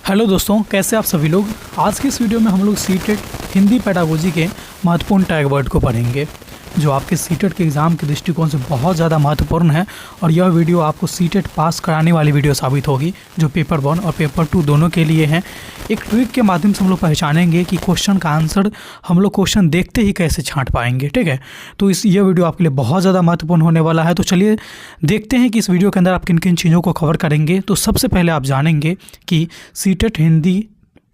Hello दोस्तों, कैसे आप सभी लोग। आज के इस वीडियो में हम लोग सीटेट हिंदी पेडागोजी के महत्वपूर्ण टैग वर्ड को पढ़ेंगे जो आपके सीटेट के एग्ज़ाम के दृष्टिकोण से बहुत ज़्यादा महत्वपूर्ण है। और यह वीडियो आपको सीटेट पास कराने वाली वीडियो साबित होगी जो पेपर 1 और पेपर 2 दोनों के लिए हैं। एक ट्रिक के माध्यम से हम लोग पहचानेंगे कि क्वेश्चन का आंसर हम लोग क्वेश्चन देखते ही कैसे छांट पाएंगे। ठीक है, तो यह वीडियो आपके लिए बहुत ज़्यादा महत्वपूर्ण होने वाला है। तो चलिए देखते हैं कि इस वीडियो के अंदर आप किन किन चीज़ों को कवर करेंगे। तो सबसे पहले आप जानेंगे कि सीटेट हिंदी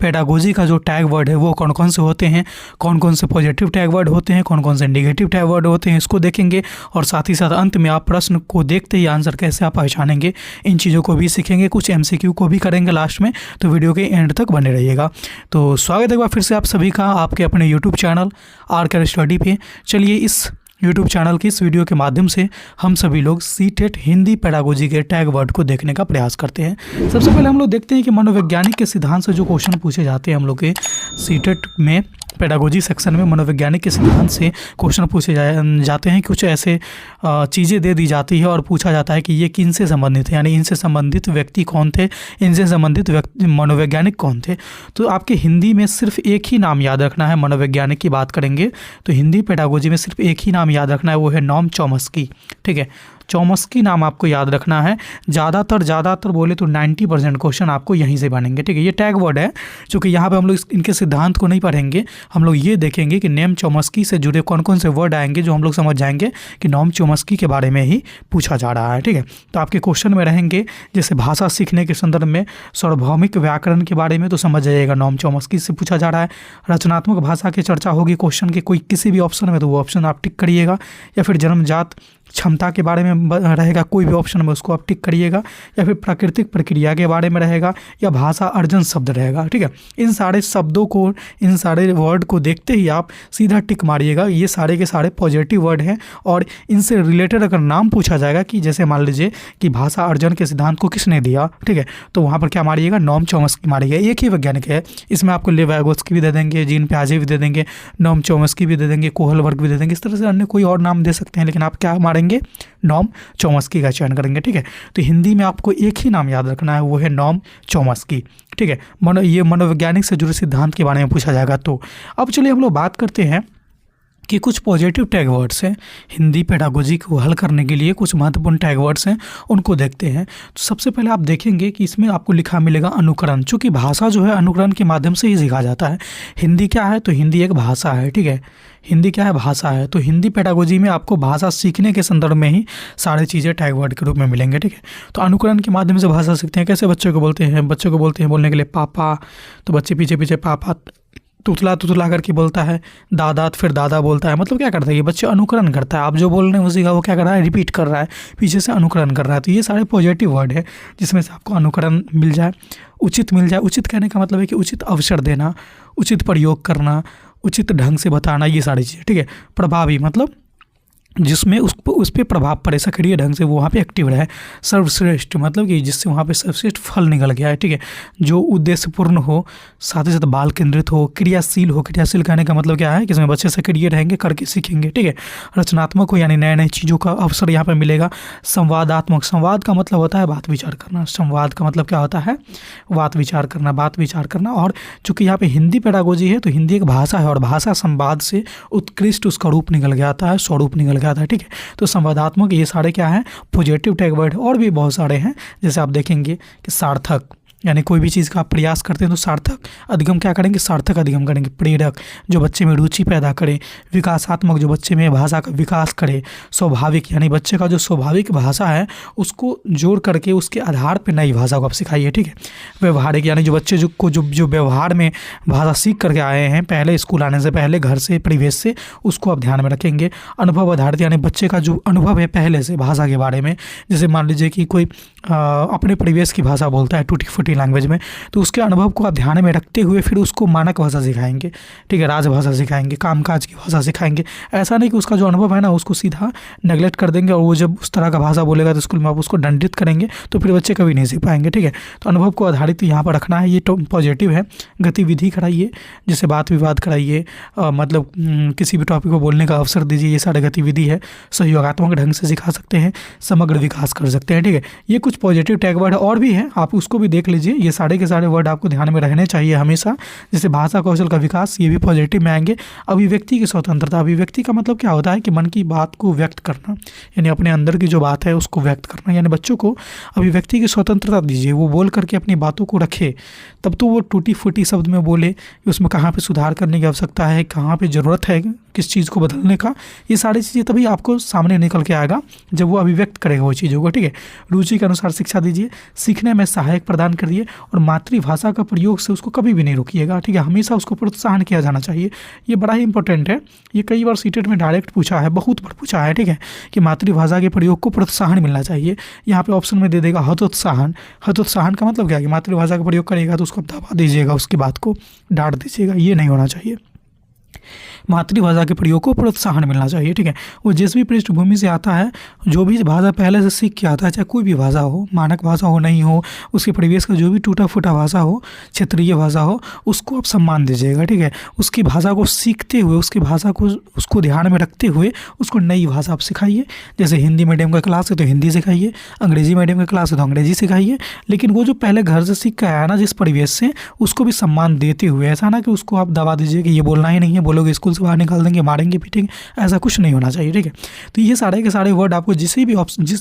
पेडागोजी का जो टैग वर्ड है वो कौन कौन से होते हैं, कौन कौन से पॉजिटिव टैग वर्ड होते हैं, कौन कौन से नेगेटिव टैग वर्ड होते हैं, इसको देखेंगे। और साथ ही साथ अंत में आप प्रश्न को देखते ही आंसर कैसे आप पहचानेंगे, इन चीज़ों को भी सीखेंगे। कुछ MCQ को भी करेंगे लास्ट में, तो वीडियो के एंड तक बने रहिएगा। तो स्वागत है एक बार फिर से आप सभी का आपके अपने यूट्यूब चैनल आर स्टडी पे। चलिए इस यूट्यूब चैनल की इस वीडियो के माध्यम से हम सभी लोग सीटेट हिंदी पेडागोजी के टैग वर्ड को देखने का प्रयास करते हैं। सबसे पहले हम लोग देखते हैं कि मनोवैज्ञानिक के सिद्धांत से जो क्वेश्चन पूछे जाते हैं हम लोग के सीटेट में पेडागोजी सेक्शन में मनोवैज्ञानिक के सिद्धांत से क्वेश्चन पूछे जाते हैं। कुछ ऐसे चीज़ें दे दी जाती है और पूछा जाता है कि ये किन से संबंधित है, यानी इनसे संबंधित व्यक्ति कौन थे, इनसे संबंधित मनोवैज्ञानिक कौन थे। तो आपके हिंदी में सिर्फ एक ही नाम याद रखना है। मनोवैज्ञानिक की बात करेंगे तो हिंदी पेडागोजी में सिर्फ एक ही नाम याद रखना है, वो है नॉम चॉम्स्की। ठीक है, चॉम्स्की नाम आपको याद रखना है। ज़्यादातर बोले तो 90% क्वेश्चन आपको यहीं से बनेंगे। ठीक है, ये टैग वर्ड है क्योंकि यहाँ पे हम लोग इनके सिद्धांत को नहीं पढ़ेंगे, हम लोग ये देखेंगे कि नेम चॉम्स्की से जुड़े कौन कौन से वर्ड आएंगे जो हम लोग समझ जाएंगे कि नॉम चॉम्स्की के बारे में ही पूछा जा रहा है। ठीक है, तो आपके क्वेश्चन में रहेंगे जैसे भाषा सीखने के संदर्भ में सार्वभौमिक व्याकरण के बारे में, तो समझ जाइएगा नॉम चॉम्स्की से पूछा जा रहा है। रचनात्मक भाषा की चर्चा होगी क्वेश्चन के कोई किसी भी ऑप्शन में, तो वो ऑप्शन आप टिक करिएगा। या फिर जन्मजात क्षमता के बारे में रहेगा कोई भी ऑप्शन में, उसको आप टिक करिएगा। या फिर प्राकृतिक प्रक्रिया के बारे में रहेगा, या भाषा अर्जन शब्द रहेगा। ठीक है, इन सारे शब्दों को, इन सारे वर्ड को देखते ही आप सीधा टिक मारिएगा। ये सारे के सारे पॉजिटिव वर्ड हैं और इनसे रिलेटेड अगर नाम पूछा जाएगा कि जैसे मान लीजिए कि भाषा अर्जन के सिद्धांत को किसने दिया, ठीक है, तो वहाँ पर क्या मारिएगा, नॉम चॉम्स्की मारिएगा। एक ही वैज्ञानिक है, इसमें आपको लेव वाइगोत्स्की भी दे देंगे, जीन पियाजे भी दे देंगे, नॉम चॉम्स्की भी दे देंगे, कोहलबर्ग भी दे देंगे। इस तरह से अन्य कोई और नाम दे सकते हैं, लेकिन आप क्या मारेंगे, नॉम चॉम्स्की का चयन करेंगे। ठीक है, तो हिंदी में आपको एक ही नाम याद रखना है, वो है नॉम चॉम्स्की। ठीक है, ये मनोवैज्ञानिक से जुड़े सिद्धांत के बारे में पूछा जाएगा। तो अब चलिए हम लोग बात करते हैं कि कुछ पॉजिटिव टैग वर्ड्स हैं हिंदी पेडागोजी को हल करने के लिए, कुछ महत्वपूर्ण टैग वर्ड्स हैं, उनको देखते हैं। तो सबसे पहले आप देखेंगे कि इसमें आपको लिखा मिलेगा अनुकरण। चूँकि भाषा जो है अनुकरण के माध्यम से ही सीखा जाता है। हिंदी क्या है, तो हिंदी एक भाषा है। ठीक है, हिंदी क्या है, भाषा है। तो हिंदी पेडागोजी में आपको भाषा सीखने के संदर्भ में ही सारी चीज़ें टैग वर्ड के रूप में मिलेंगे। ठीक है, तो अनुकरण के माध्यम से भाषा सीखते हैं। कैसे बच्चे को बोलते हैं बोलने के लिए पापा, तो बच्चे पीछे पीछे पापा, तुतला करके बोलता है, दादा, फिर दादा बोलता है। मतलब क्या करता है, ये बच्चे अनुकरण करता है। आप जो बोल रहे हैं उसी का वो क्या कर रहा है, रिपीट कर रहा है, पीछे से अनुकरण कर रहा है। तो ये सारे पॉजिटिव वर्ड है जिसमें से आपको अनुकरण मिल जाए, उचित मिल जाए। उचित कहने का मतलब है कि उचित अवसर देना, उचित प्रयोग करना, उचित ढंग से बताना, ये सारी चीज़ें। ठीक है, प्रभावी मतलब जिसमें उस पर प्रभाव पड़े, सक्रिय ढंग से वो वहाँ पे एक्टिव रहे। सर्वश्रेष्ठ मतलब कि जिससे वहाँ पे सर्वश्रेष्ठ फल निकल गया है। ठीक है, जो उद्देश्यपूर्ण हो, साथ ही साथ बाल केंद्रित हो, क्रियाशील हो। क्रियाशील कहने का मतलब क्या है कि इसमें बच्चे सक्रिय रहेंगे, करके सीखेंगे। ठीक है, रचनात्मक हो, यानी नए नए चीज़ों का अवसर यहाँ पर मिलेगा। संवादात्मक, संवाद का मतलब होता है बात विचार करना। संवाद का मतलब क्या होता है, बात विचार करना। और चूँकि यहाँ पे हिंदी पेडागोजी है तो हिंदी एक भाषा है और भाषा संवाद से उत्कृष्ट उसका रूप निकल गया था, स्वरूप निकल गया था। ठीक है, तो संवादात्मक ये सारे क्या हैं, पॉजिटिव टैग वर्ड। और भी बहुत सारे हैं, जैसे आप देखेंगे कि सार्थक, यानी कोई भी चीज़ का आप प्रयास करते हैं तो सार्थक। अधिगम क्या करेंगे, सार्थक अधिगम करेंगे। प्रेरक, जो बच्चे में रुचि पैदा करे। विकासात्मक, जो बच्चे में भाषा का विकास करे। स्वाभाविक, यानी बच्चे का जो स्वाभाविक भाषा है उसको जोड़ करके उसके आधार पर नई भाषा को आप सिखाइए। ठीक है, व्यवहारिक, यानी जो बच्चे जो व्यवहार में भाषा सीख करके आए हैं पहले स्कूल आने से पहले, घर से, परिवेश से, उसको आप ध्यान में रखेंगे। अनुभव आधारित, यानी बच्चे का जो अनुभव है पहले से भाषा के बारे में, जैसे मान लीजिए कि कोई अपने परिवेश की भाषा बोलता है टूटी फूटी लैंग्वेज में, तो उसके अनुभव को आप ध्यान में रखते हुए फिर उसको मानक भाषा सिखाएंगे। ठीक है, राजभाषा सिखाएंगे, कामकाज की भाषा सिखाएंगे। ऐसा नहीं कि उसका जो अनुभव है ना उसको सीधा नेगलेक्ट कर देंगे और वो जब उस तरह का भाषा बोलेगा तो स्कूल में आप उसको दंडित करेंगे, तो फिर बच्चे कभी नहीं सीख पाएंगे। ठीक है, तो अनुभव को आधारित यहाँ पर रखना है, ये पॉजिटिव है। गतिविधि कराइए, जैसे बात विवाद कराइए, मतलब किसी भी टॉपिक को बोलने का अवसर दीजिए, ये सारे गतिविधि है। सहयोगात्मक ढंग से सिखा सकते हैं, समग्र विकास कर सकते हैं। ठीक है, ये कुछ पॉजिटिव टैग वर्ड और भी हैं, आप उसको भी देख लीजिए। लीजिए, ये सारे के सारे वर्ड आपको ध्यान में रहने चाहिए हमेशा। जैसे भाषा कौशल का विकास, ये भी पॉजिटिव में आएंगे। अभिव्यक्ति की स्वतंत्रता, अभिव्यक्ति का मतलब क्या होता है कि मन की बात को व्यक्त करना, यानी अपने अंदर की जो बात है उसको व्यक्त करना। यानी बच्चों को अभिव्यक्ति की स्वतंत्रता दीजिए, वो बोल करके अपनी बातों को रखे, तब तो वो टूटी फूटी शब्द में बोले कि उसमें कहाँ पे सुधार करने की आवश्यकता है, कहाँ पे ज़रूरत है किस चीज़ को बदलने का। ये सारी चीज़ें तभी आपको सामने निकल के आएगा जब वो अभिव्यक्त करेगा वो चीज़ों को, ठीक है। रुचि के अनुसार शिक्षा दीजिए, सीखने में सहायक प्रदान करिए, और मातृभाषा का प्रयोग से उसको कभी भी नहीं रोकिएगा, ठीक है। हमेशा उसको प्रोत्साहन किया जाना चाहिए, ये बड़ा ही इंपॉर्टेंट है। ये कई बार सीटेट में डायरेक्ट पूछा है, बहुत बार पूछा है, ठीक है, कि मातृभाषा के प्रयोग को प्रोत्साहन मिलना चाहिए। यहाँ पे ऑप्शन में दे देगा हतोत्साहन। हतोत्साहन का मतलब क्या है कि मातृभाषा का प्रयोग करेगा तो उसको दबा दीजिएगा, उसकी बात को डांट दीजिएगा, ये नहीं होना चाहिए। मातृभाषा के प्रयोग को प्रोत्साहन मिलना चाहिए, ठीक है। वो जिस भी पृष्ठभूमि से आता है, जो भी भाषा पहले से सीख के आता है, चाहे कोई भी भाषा हो, मानक भाषा हो नहीं हो, उसके परिवेश का जो भी टूटा फूटा भाषा हो, क्षेत्रीय भाषा हो, उसको आप सम्मान दीजिएगा, ठीक है। उसकी भाषा को सीखते हुए, उसकी भाषा को उसको ध्यान में रखते हुए उसको नई भाषा आप सिखाइए। जैसे हिंदी मीडियम का क्लास है तो हिंदी सिखाइए, अंग्रेजी मीडियम का क्लास है तो अंग्रेजी सिखाइए, लेकिन वो जो पहले घर से सीख के आया ना जिस परिवेश से, उसको भी सम्मान देते हुए। ऐसा ना कि उसको आप दबा दीजिए कि ये बोलना ही नहीं है, बोलोगे स्कूल से बाहर निकाल देंगे, मारेंगे पीटेंगे, ऐसा कुछ नहीं होना चाहिए, ठीक है। तो ये सारे के सारे वर्ड आपको जिस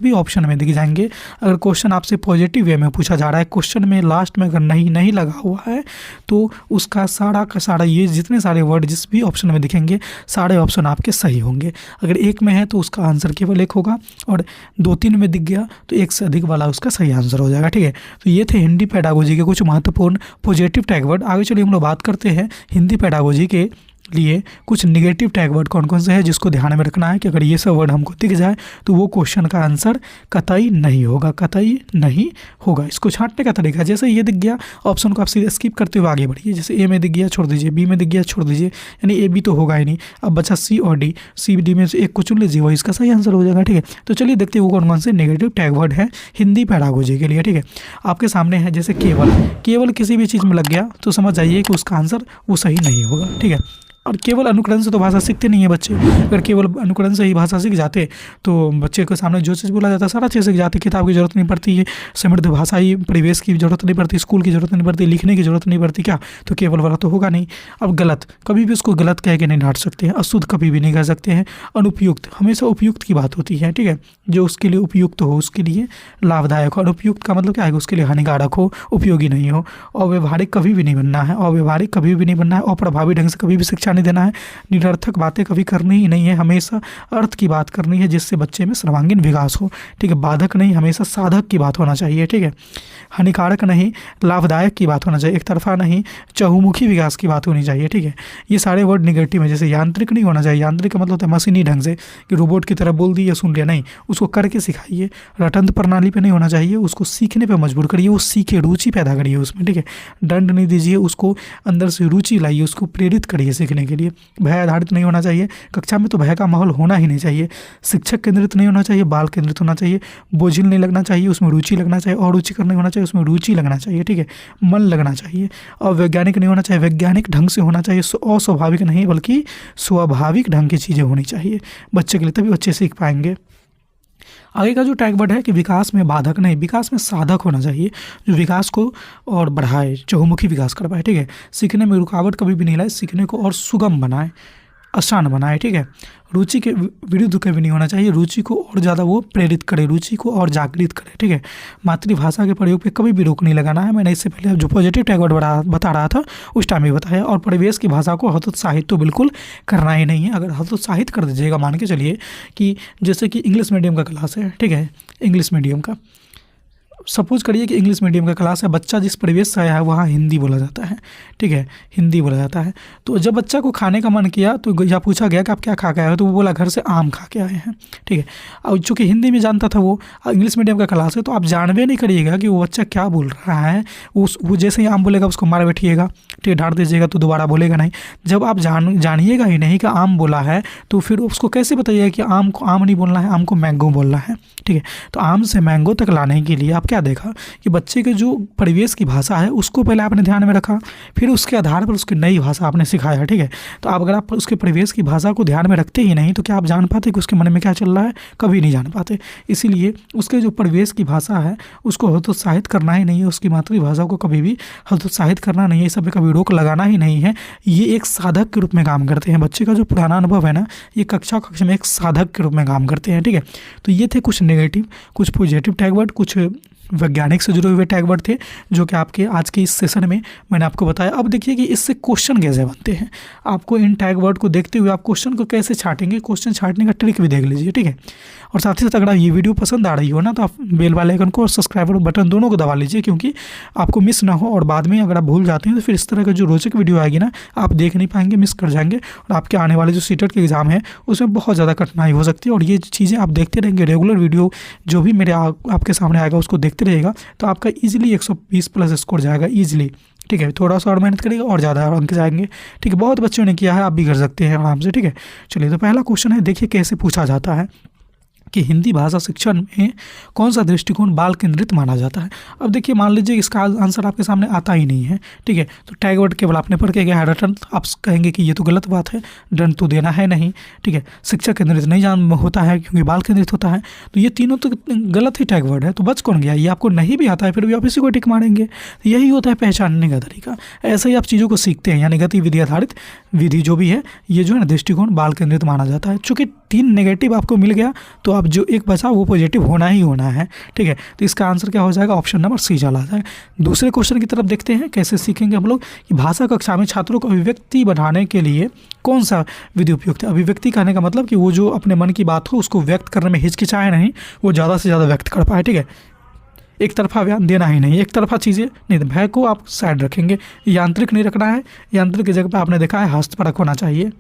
भी ऑप्शन में दिख जाएंगे। अगर क्वेश्चन आपसे पॉजिटिव वे में पूछा जा रहा है, क्वेश्चन में लास्ट में अगर नहीं लगा हुआ है, तो उसका सारा का सारा ये जितने सारे वर्ड जिस भी ऑप्शन में दिखेंगे, सारे ऑप्शन आपके सही होंगे। अगर एक में है तो उसका आंसर केवल एक होगा, और 2-3 में दिख गया तो एक से अधिक वाला उसका सही आंसर हो जाएगा, ठीक है। तो ये थे हिंदी पेडागोजी के कुछ महत्वपूर्ण पॉजिटिव टैग वर्ड। आगे चलिए हम लोग बात करते हैं हिंदी पेडागोजी के लिए कुछ निगेटिव टैग वर्ड कौन कौन से हैं, जिसको ध्यान में रखना है कि अगर ये सब वर्ड हमको दिख जाए तो वो क्वेश्चन का आंसर कतई नहीं होगा, कतई नहीं होगा। इसको छांटने का तरीका, जैसे ये दिख गया ऑप्शन को आप सीधे स्किप करते हुए आगे बढ़िए। जैसे ए में दिख गया छोड़ दीजिए, बी में दिख गया छोड़ दीजिए, यानी ए बी तो होगा ही नहीं। अब बचा सी और डी, सी डी में से एक को चुन लीजिए, वही इसका सही आंसर हो जाएगा, ठीक है। तो चलिए देखते हैं वो कौन कौन से नेगेटिव टैग वर्ड है हिंदी पेडागोजी के लिए, ठीक है। आपके सामने है जैसे केवल किसी भी चीज़ में लग गया तो समझ जाइए कि उसका आंसर वो सही नहीं होगा, ठीक है। और केवल अनुकरण से तो भाषा सीखते नहीं है बच्चे। अगर केवल अनुकरण से ही भाषा सीख जाते तो बच्चे के सामने जो चीज़ बोला जाता है सारा चीज़ सीख जाते, किताब की जरूरत नहीं पड़ती है, समृद्ध भाषाई परिवेश की जरूरत नहीं पड़ती, स्कूल की जरूरत नहीं पड़ती, लिखने की जरूरत नहीं पड़ती, क्या तो केवल वाला तो होगा नहीं। अब गलत कभी भी उसको गलत कह के नहीं डांट सकते हैं, अशुद्ध कभी भी नहीं कह सकते हैं। अनुपयुक्त हमेशा उपयुक्त की बात होती है, ठीक है, जो उसके लिए उपयुक्त हो, उसके लिए लाभदायक हो। अनुपयुक्त का मतलब क्या है, उसके लिए हानिकारक हो, उपयोगी नहीं हो। अव्यवहारिक कभी भी नहीं बनना है, अव्यवहारिक कभी भी नहीं बनना है, अप्रभावी ढंग से कभी भी शिक्षा नहीं देना है, निरर्थक बातें कभी करनी ही नहीं है, हमेशा अर्थ की बात करनी है जिससे बच्चे में सर्वांगीण विकास हो, ठीक है। बाधक नहीं, हमेशा साधक की बात होना चाहिए, ठीक है। हानिकारक नहीं, लाभदायक की बात होना चाहिए, एक तरफा नहीं, चहुमुखी विकास की बात होनी चाहिए, ठीक है। ये सारे वर्ड निगेटिव है। जैसे यांत्रिक नहीं होना चाहिए, यांत्रिक का मतलब होता है मशीनी ढंग से कि रोबोट की तरह बोल दिया सुन लिया, नहीं, उसको करके सिखाइए। रटंत प्रणाली पे नहीं होना चाहिए, उसको सीखने पे मजबूर करिए, वो सीखे, रुचि पैदा करिए उसमें, ठीक है। दंड नहीं दीजिए, उसको अंदर से रुचि लाइए, उसको प्रेरित करिए सीखने के लिए। भय आधारित नहीं होना चाहिए, कक्षा में तो भय का माहौल होना ही नहीं चाहिए। शिक्षक केंद्रित नहीं होना चाहिए, बाल केंद्रित होना चाहिए। बोझिल नहीं लगना चाहिए, उसमें रुचि लगना चाहिए। अरुचिकर नहीं होना चाहिए, उसमें रुचि लगना चाहिए, ठीक है, मन लगना चाहिए। और वैज्ञानिक नहीं होना चाहिए, वैज्ञानिक ढंग से होना चाहिए। अस्वाभाविक नहीं बल्कि स्वाभाविक ढंग की चीज़ें होनी चाहिए बच्चे के लिए, तभी बच्चे सीख पाएंगे। आगे का जो टैग वर्ड है कि विकास में बाधक नहीं, विकास में साधक होना चाहिए, जो विकास को और बढ़ाए, चहुमुखी विकास कर पाए, ठीक है। सीखने में रुकावट कभी भी नहीं लाए, सीखने को और सुगम बनाए, आसान बनाए, ठीक है। रुचि के विरुद्ध कभी नहीं होना चाहिए, रुचि को और ज़्यादा वो प्रेरित करे, रुचि को और जागृत करे, ठीक है। मातृभाषा के प्रयोग पे कभी भी रोक नहीं लगाना है। मैंने इससे पहले जो पॉजिटिव टैग वर्ड बता रहा था उस टाइम भी बताया। और परिवेश की भाषा को हतोत्साहित तो बिल्कुल करना ही नहीं है। अगर हतोत्साहित कर दीजिएगा, मान के चलिए कि जैसे कि इंग्लिश मीडियम का क्लास है, ठीक है, इंग्लिश मीडियम का सपोज करिए कि इंग्लिश मीडियम का क्लास है, बच्चा जिस परिवेश से आया है वहाँ हिंदी बोला जाता है, ठीक है, हिंदी बोला जाता है। तो जब बच्चा को खाने का मन किया तो या पूछा गया कि आप क्या खा के आए हो, तो वो बोला घर से आम खा के आए हैं, ठीक है। और चूँकि हिंदी में जानता था वो, इंग्लिश मीडियम का क्लास है, तो आप जानबे नहीं करिएगा कि वो बच्चा क्या बोल रहा है। वो जैसे ही आम बोलेगा उसको मार बैठिएगा, ठीक है, डांट दीजिएगा तो दोबारा बोलेगा नहीं। जब आप जानिएगा ही नहीं कि आम बोला है तो फिर उसको कैसे बताइएगा कि आम को आम नहीं बोलना है, आम को मैंगो बोलना है। ठीक है, तो आम से मैंगो तक लाने के लिए आप क्या देखा कि बच्चे के जो परिवेश की भाषा है उसको पहले आपने ध्यान में रखा, फिर उसके आधार पर उसकी नई भाषा आपने सिखाया। ठीक है, तो आप अगर आप उसके परिवेश की भाषा को ध्यान में रखते ही नहीं तो क्या आप जान पाते कि उसके मन में क्या चल रहा है? कभी नहीं जान पाते। इसीलिए उसके जो परिवेश की भाषा है उसको हतोत्साहित करना ही नहीं है, उसकी मातृभाषा को कभी भी हतोत्साहित करना नहीं है, इस सब पे कभी रोक लगाना ही नहीं है। ये एक साधक के रूप में काम करते हैं। बच्चे का जो पुराना अनुभव है ना, ये कक्षा में एक साधक के रूप में काम करते हैं। ठीक है, तो ये थे कुछ नेगेटिव, कुछ पॉजिटिव टैग वर्ड, कुछ वैज्ञानिक से जुड़े हुए टैग वर्ड थे जो कि आपके आज के इस सेशन में मैंने आपको बताया। अब देखिए कि इससे क्वेश्चन कैसे बनते हैं। आपको इन टैग वर्ड को देखते हुए आप क्वेश्चन को कैसे छाटेंगे, क्वेश्चन छाटने का ट्रिक भी देख लीजिए। ठीक है, और साथ ही साथ अगर ये वीडियो पसंद आ रही हो ना तो आप बेल वाले आइकन को और सब्सक्राइबर बटन दोनों को दबा लीजिए, क्योंकि आपको मिस ना हो। और बाद में अगर आप भूल जाते हैं तो फिर इस तरह का जो रोचक वीडियो आएगी ना आप देख नहीं पाएंगे, मिस कर जाएंगे, और आपके आने वाले जो सीटेट के एग्ज़ाम है उसमें बहुत ज़्यादा कठिनाई हो सकती है। और ये चीज़ें आप देखते रहेंगे, रेगुलर वीडियो जो भी मेरे आपके सामने आएगा उसको देखते रहेगा तो आपका ईजिली 120 प्लस स्कोर जाएगा ईजिली। ठीक है, थोड़ा सा और मेहनत करिएगा और ज़्यादा अंक जाएंगे। ठीक है, बहुत बच्चों ने किया है, आप भी कर सकते हैं आराम से। ठीक है, चलिए तो पहला क्वेश्चन है, देखिए कैसे पूछा जाता है कि हिंदी भाषा शिक्षण में कौन सा दृष्टिकोण बाल केंद्रित माना जाता है। अब देखिए, मान लीजिए इसका आंसर आपके सामने आता ही नहीं है। ठीक है, तो टैग वर्ड केवल आपने पढ़ के गया है रटन, आप कहेंगे कि ये तो गलत बात है, दंड तो देना है नहीं। ठीक है, शिक्षा केंद्रित नहीं होता है क्योंकि बाल केंद्रित होता है, तो ये तीनों तो गलत ही टैग वर्ड है। तो बच कौन गया? ये आपको नहीं भी आता है फिर भी आप इसी को टिक मारेंगे। तो यही होता है पहचानने का तरीका। ऐसे ही आप चीज़ों को सीखते हैं, यानी गतिविधि आधारित विधि जो भी है ये जो है ना दृष्टिकोण बाल केंद्रित माना जाता है। चूँकि 3 नेगेटिव आपको मिल गया तो आप जो एक बचा वो पॉजिटिव होना ही होना है। ठीक है, तो इसका आंसर क्या हो जाएगा? ऑप्शन नंबर सी चला जाएगा। दूसरे क्वेश्चन की तरफ देखते हैं, कैसे सीखेंगे हम लोग कि भाषा कक्षा में छात्रों को अभिव्यक्ति बढ़ाने के लिए कौन सा विधि उपयुक्त है। अभिव्यक्ति कहने का मतलब कि वो जो अपने मन की बात हो उसको व्यक्त करने में हिचकिचाए नहीं, वो ज़्यादा से ज़्यादा व्यक्त कर पाए। ठीक है, एक तरफा बयान देना ही नहीं, एक तरफा चीज़ें नहीं, भय को आप साइड रखेंगे, यांत्रिक नहीं रखना है। यांत्रिक की जगह पर आपने देखा है हस्तपरक होना चाहिए।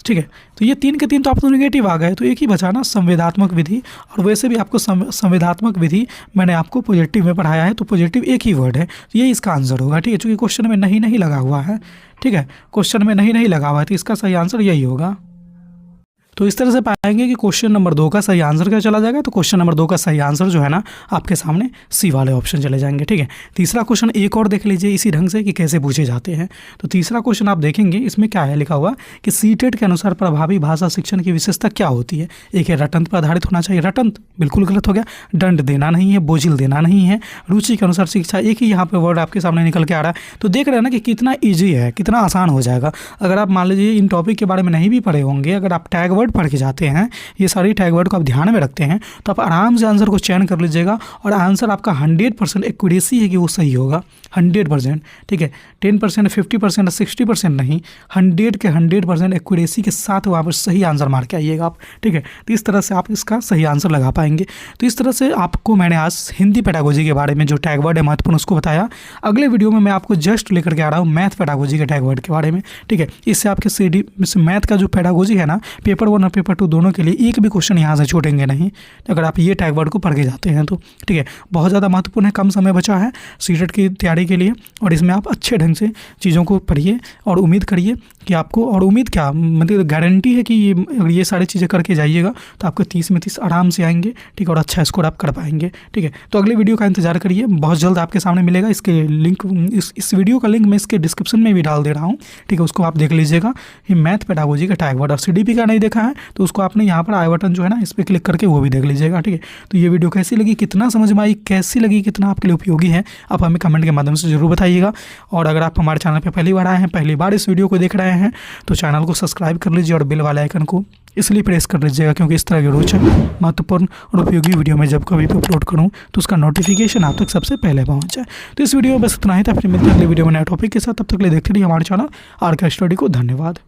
ठीक है, तो ये 3 के 3 तो आप तो नेगेटिव आ गए, तो एक ही बचा ना संवेदात्मक विधि। और वैसे भी आपको संवेदात्मक विधि मैंने आपको पॉजिटिव में पढ़ाया है, तो पॉजिटिव एक ही वर्ड है, तो ये इसका आंसर होगा। ठीक है, चूँकि क्वेश्चन में नहीं लगा हुआ है। ठीक है, क्वेश्चन में नहीं लगा हुआ है तो इसका सही आंसर यही होगा। तो इस तरह से पाएंगे कि क्वेश्चन नंबर 2 का सही आंसर क्या चला जाएगा। तो क्वेश्चन नंबर 2 का सही आंसर जो है ना आपके सामने सी वाले ऑप्शन चले जाएंगे। ठीक है, तीसरा क्वेश्चन एक और देख लीजिए इसी ढंग से कि कैसे पूछे जाते हैं। तो तीसरा क्वेश्चन आप देखेंगे, इसमें क्या है लिखा हुआ कि सीटेट के अनुसार प्रभावी भाषा शिक्षण की विशेषता क्या होती है। एक है रटंत पर आधारित होना चाहिए, रटंत बिल्कुल गलत हो गया, दंड देना नहीं है, बोझिल देना नहीं है, रुचि के अनुसार शिक्षा, एक ही यहाँ पर वर्ड आपके सामने निकल के आ रहा है। तो देख रहे हैं ना कि कितना ईजी है, कितना आसान हो जाएगा। अगर आप मान लीजिए इन टॉपिक के बारे में नहीं भी पढ़े होंगे, अगर आप टैग वर्ड पढ़ के जाते हैं, ये सारी टैग वर्ड को आप ध्यान में रखते हैं तो आप आराम से आंसर को चयन कर लीजिएगा और आंसर आपका 100% एक्यूरेसी है कि वो सही होगा। 100%। ठीक है, 10%, 50%, 60% नहीं, 100 के 100% एक्यूरेसी के साथ वहाँ पर सही आंसर मार के आइएगा आप। ठीक है, तो इस तरह से आप इसका सही आंसर लगा पाएंगे। तो इस तरह से आपको मैंने आज हिंदी पेडागोजी के बारे में जो टैग वर्ड है महत्वपूर्ण उसको बताया। अगले वीडियो में मैं आपको जस्ट लेकर के आ रहा हूँ मैथ पेडागोजी के टैग वर्ड के बारे में। ठीक है, इससे आपके मैथ का जो पेडागोजी है ना, पेपर 1 और पेपर 2 दोनों के लिए एक भी क्वेश्चन यहाँ से छूटेंगे नहीं अगर आप ये टैग वर्ड को पढ़ के जाते हैं तो। ठीक है, बहुत ज़्यादा महत्वपूर्ण है, कम समय बचा है सीटेट की तैयारी के लिए और इसमें आप अच्छे ढंग से चीज़ों को पढ़िए और उम्मीद करिए कि आपको, और उम्मीद क्या मतलब गारंटी है कि ये सारी चीज़ें करके जाइएगा तो आपको 30 में 30 आराम से आएंगे। ठीक है, और अच्छा स्कोर आप कर पाएंगे। ठीक है, तो अगले वीडियो का इंतजार करिए, बहुत जल्द आपके सामने मिलेगा। इसके लिंक, इस वीडियो का लिंक मैं इसके डिस्क्रिप्शन में भी डाल दे रहा हूँ। ठीक है, उसको आप देख लीजिएगा। ये मैथ पेडागोजी का टैग वर्ड, और CDP का नहीं देखा है तो उसको आपने यहाँ पर आई बटन जो है ना इस पर क्लिक करके वो भी देख लीजिएगा। ठीक है, तो ये वीडियो कैसी लगी, कितना समझ में आई, कैसी लगी, कितना आपके लिए उपयोगी है, आप हमें कमेंट के माध्यम से जरूर बताइएगा। और अगर आप हमारे चैनल पर पहली बार आए हैं, पहली बार इस वीडियो को देख रहे हैं तो चैनल को सब्सक्राइब कर लीजिए और बेल वाले आइकन को इसलिए प्रेस कर लीजिएगा क्योंकि इस तरह के रोचक, महत्वपूर्ण और उपयोगी वीडियो में जब कभी भी अपलोड करूं तो उसका नोटिफिकेशन आप तक सबसे पहले पहुंच जाए। तो इस वीडियो में बस इतना ही था, फिर मिलते हैं अगले वीडियो में नए टॉपिक के साथ। तब तक के लिए देखते रहिए हमारे चैनल RK स्टडी को। धन्यवाद।